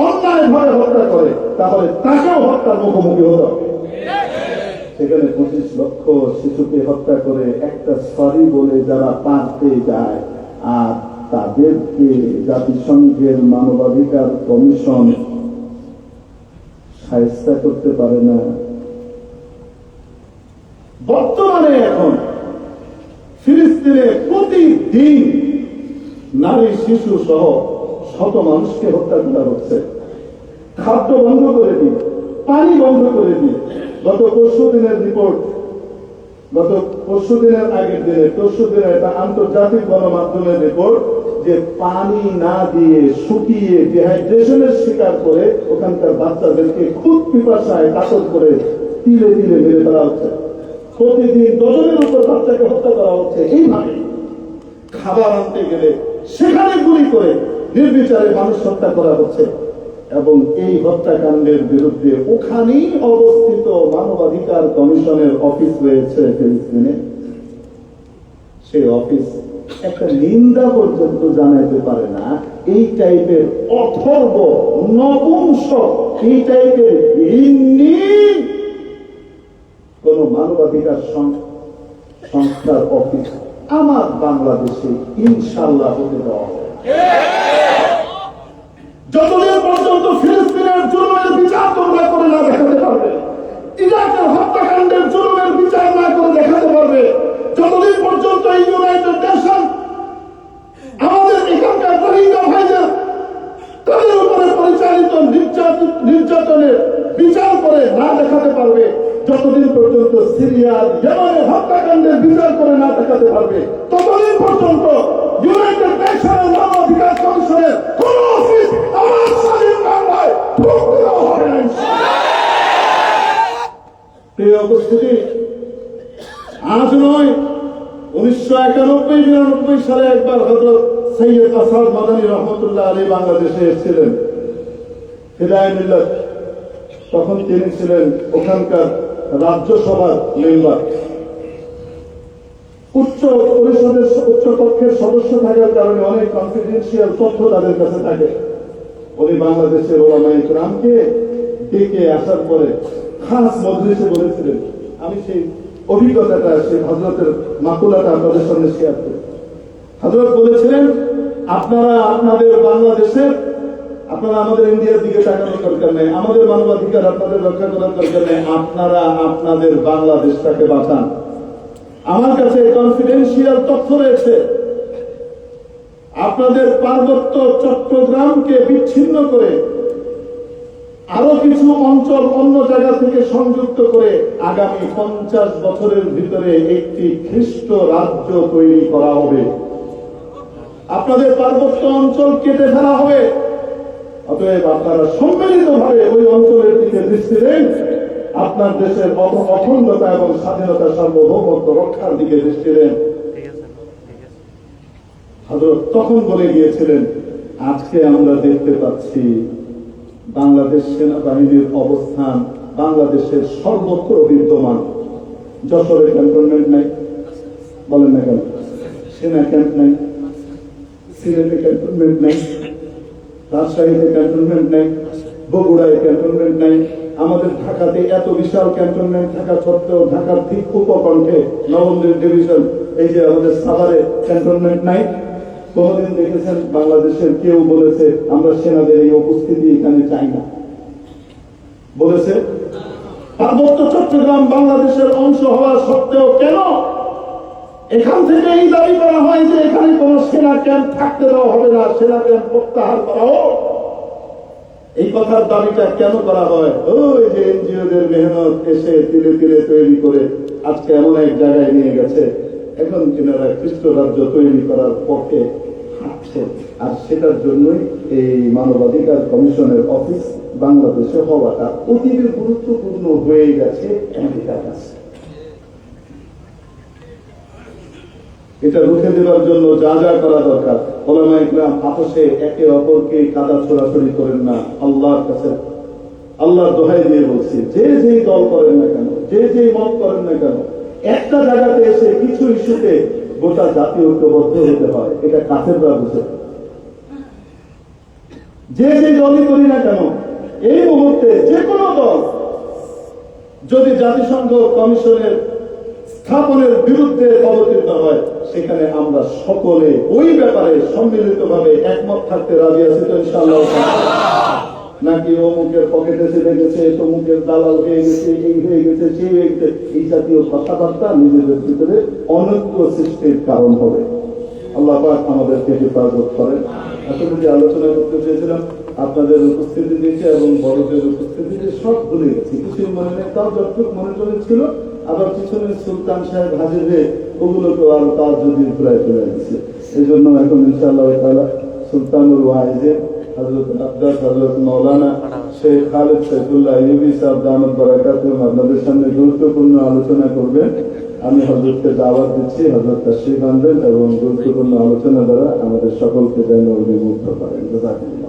অন্যায় ভাবে হত্যা করে, তাহলে তাকেও হত্যার মুখোমুখি হতে হবে। সেখানে 25 লক্ষ শিশুকে হত্যা করে একটা সরি বলে যারা পার পেয়ে যায়, আর তাদেরকে জাতিসংঘের মানবাধিকার কমিশন শায়েস্তা করতে পারে না। বর্তমানে এখন ফিলিস্তিনে প্রতিদিন নারী শিশু সহ শত মানুষকে হত্যা করা হচ্ছে। খাদ্য বন্ধ করে দিয়ে, পানি বন্ধ করে দিয়ে, গত পরশু দিনের রিপোর্ট, গত পরশু দিনের আগের দিনে, পরশু দিনের একটা আন্তর্জাতিক গণমাধ্যমের রিপোর্ট, যে পানি না দিয়ে শুকিয়ে ডিহাইড্রেশনের শিকার করে ওখানকার বাচ্চাদেরকে খুব পিপাসায় কাতর করে তিলে তিলে মেরে ফেলা হচ্ছে। প্রতিদিন ডজনের উপর বাচ্চাকে হত্যা করা হচ্ছে। এইভাবে খাবার আনতে গেলে সেখানে গুলি করে নির্বিচারে মানুষ হত্যা করা হচ্ছে। এবং এই হত্যাকাণ্ডের বিরুদ্ধে ওখানেই অবস্থিত মানবাধিকার কমিশনের অফিস রয়েছে ফিলিস্তিনে, সেই অফিস একটা নিন্দা পর্যন্ত জানাইতে পারে না। এই টাইপের অথর্ব নপুংস, এই টাইপের কোন মানবাধিকার সংস্থার অফিস আমার বাংলাদেশে ইনশাআল্লাহ হতে দেওয়া হবে। যতদিন পর্যন্ত ফিলিস্তিনের জুলুমের বিচার তোমরা করে না দেখাতে পারবে, ইরাকের হত্যাকাণ্ডের জুলুমের বিচার না করে দেখাতে পারবে, যতদিন পর্যন্ত এই ইউনাইটেড নেশন আমাদের এখানকার রোহিঙ্গা ভাইদের তাদের উপরে পরিচালিত নির্যাতনের বিচার করে না দেখাতে পারবে, যতদিন পর্যন্ত সিরিয়ার ইয়েমেনের হত্যাকাণ্ডের বিচার করে না দেখাতে পারবে, ততদিন পর্যন্ত ইউনাইটেড নেশনের মানবাধিকার কমিশনের কোন অফিস আমার স্বাধীন বাংলায় ঢুকতে দেওয়া হবে না। প্রিয় উপস্থিতি, আজ নয়, 1991-92 সালে একবার হযরত সৈয়দ আসাদ মাদানী রহমতুল্লাহ আলাইহি বাংলাদেশে এসেছিলেন হিদায়াত মিল্লাত। তখন তিনি ছিলেন ওখানকার রাজ্যসভার মেম্বার। উচ্চ পরিষদের উচ্চ কক্ষের সদস্য থাকার কারণে অনেক কনফিডেন্সিয়াল তথ্য তাদের কাছে থাকে। উনি বাংলাদেশের ওলামায়ে কেরামকে ডেকে আসার পরে খাস মজলিসে বলেছিলেন, আমি সেই অভিজ্ঞতাটা, সেই হযরতের মাকুলাটা আপনাদের সামনে শেয়ার করি। হযরত বলেছিলেন, আপনারা আপনাদের বাংলাদেশের, আপনারা আমাদের ইন্ডিয়ার দিকে তাকানোর দরকার নেই, আমাদের মানবাধিকার আপনাদের রক্ষা করার দরকার নেই, আপনারা আপনাদের বাংলাদেশটাকে বাঁচান। আমার কাছে কনফিডেন্সিয়াল তথ্য রয়েছে, আপনাদের পার্বত্য চট্টগ্রামকে বিচ্ছিন্ন করে আরো কিছু অঞ্চল অন্য জায়গা থেকে সংযুক্ত করে আগামী 50 বছরের ভিতরে একটি খ্রিস্ট রাজ্য তৈরি করা হবে। আপনাদের পার্বত্য অঞ্চল কেটে ফেলা হবে। অতএব আপনারা সম্মিলিতভাবে ওই অঞ্চলের দিকে দৃষ্টি দেন, আপনার দেশের অখণ্ডতা এবং স্বাধীনতা সার্বভৌমত্ব রক্ষার দিকে দৃষ্টি দেন। হযরত তখন বলে গিয়েছিলেন, আজকে আমরা দেখতে পাচ্ছি বাংলাদেশ সেনাবাহিনীর অবস্থান বাংলাদেশের সর্বত্র বিদ্যমান। যশোরে ক্যান্টনমেন্ট নাই, বলেন না কেন? সেনা ক্যাম্প নাই, সিলেটে ক্যান্টনমেন্ট নাই, রাজশাহীতে ক্যান্টনমেন্ট নাই, বগুড়ায় ক্যান্টনমেন্ট নাই। আমাদের ঢাকাতে এত বিশাল ক্যান্টনমেন্ট থাকা সত্ত্বেও ঢাকার ঠিক উপকণ্ঠে 9 ডিভিশন, এই যে আমাদের সাভারে ক্যান্টনমেন্ট নাই। কোনদিন দেখেছেন বাংলাদেশের কেউ বলেছে আমরা সেনাদের এই উপস্থিতি এখানে চাই না? বলেছে? পার্বত্য চট্টগ্রাম বাংলাদেশের অংশ হওয়া সত্ত্বেও কেন এখান থেকে এই দাবি করা হয় যে এখানে কোন সেনা ক্যাম্প থাকতে দেওয়া হবে না, সেনা ক্যাম্প প্রত্যাহার করা হোক? এই কথার দাবিটা কেন করা হয়? ওই যে এনজিওদের মেহনত এসে তিলে তিলে তৈরি করে আজকে এমন এক জায়গায় নিয়ে গেছে, এখন এনারা খ্রিস্ট রাজ্য তৈরি করার পক্ষে হাঁটছে। আর সেটার জন্যই এই মানবাধিকার কমিশনের অফিস বাংলাদেশে হওয়াটা অতীব গুরুত্বপূর্ণ হয়ে গেছে আমেরিকার কাছে। এটা রুখে দেওয়ার জন্য যা যা করা দরকার, ওলামায়ে কেরাম আপসে একে অপরকে কাদা ছোড়াছড়ি করেন না। আল্লাহর কাছে, আল্লাহর দোহাই দিয়ে বলছি, যে যেই দল করেন না কেন, যে যেই মত করেন না কেন, একটা জায়গাতে এসে কিছু ইস্যুতে গোটা জাতি ঐক্যবদ্ধ হতে হয়। এটা কাফেররা বুঝে। যে যে দলই করি না কেন, এই মুহূর্তে যে কোনো দল যদি জাতিসংঘ কমিশনের স্থাপনের বিরুদ্ধে অবতীর্ণ হয়, সেখানে আমরা সকলে ওই ব্যাপারে সম্মিলিতভাবে একমত থাকতে রাজি আছি তো ইনশাআল্লাহ? নাকি অমুকের পকেটে চলে গেছে, তমুকের দালাল হয়ে গেছে, এই হয়ে গেছে, সেই হয়ে গেছে, এই জাতীয় কথাবার্তা নিজেদের ভিতরে অনৈক্য সৃষ্টির কারণ হবে। আল্লাহ পাক আমাদেরকে হেফাজত করেন। আসলে যে আলোচনা করতে চেয়েছিলাম আপনাদের উপস্থিতি দিয়েছে এবং বড়দের উপস্থিতি দিয়ে সব ভুলে গেছি, কিছুই মনে নেই। তাও যতটুকু মনে চলেছিল, আবার পিছনে সুলতান সাহেব হাজির হয়ে ওগুলোকে আরো তার যদি ঘুরায় চলে গেছে। এই জন্য এখন ইনশাআল্লাহ তাআলা সুলতানুল ওয়াইজে হযরত আব্বাস, হযরত মাওলানা শেখ খালেদ সাইফুল্লাহ আইয়ুবী সাহেব দামাত বারাকাতুহুম আপনাদের সামনে গুরুত্বপূর্ণ আলোচনা করবেন। আমি হযরতকে দাওয়াত দিচ্ছি, হযরত তাশরীফ আনবেন এবং গুরুত্বপূর্ণ আলোচনা দ্বারা আমাদের সকলকে যেন উনি মুগ্ধ করেন। জাযাকাল্লাহ।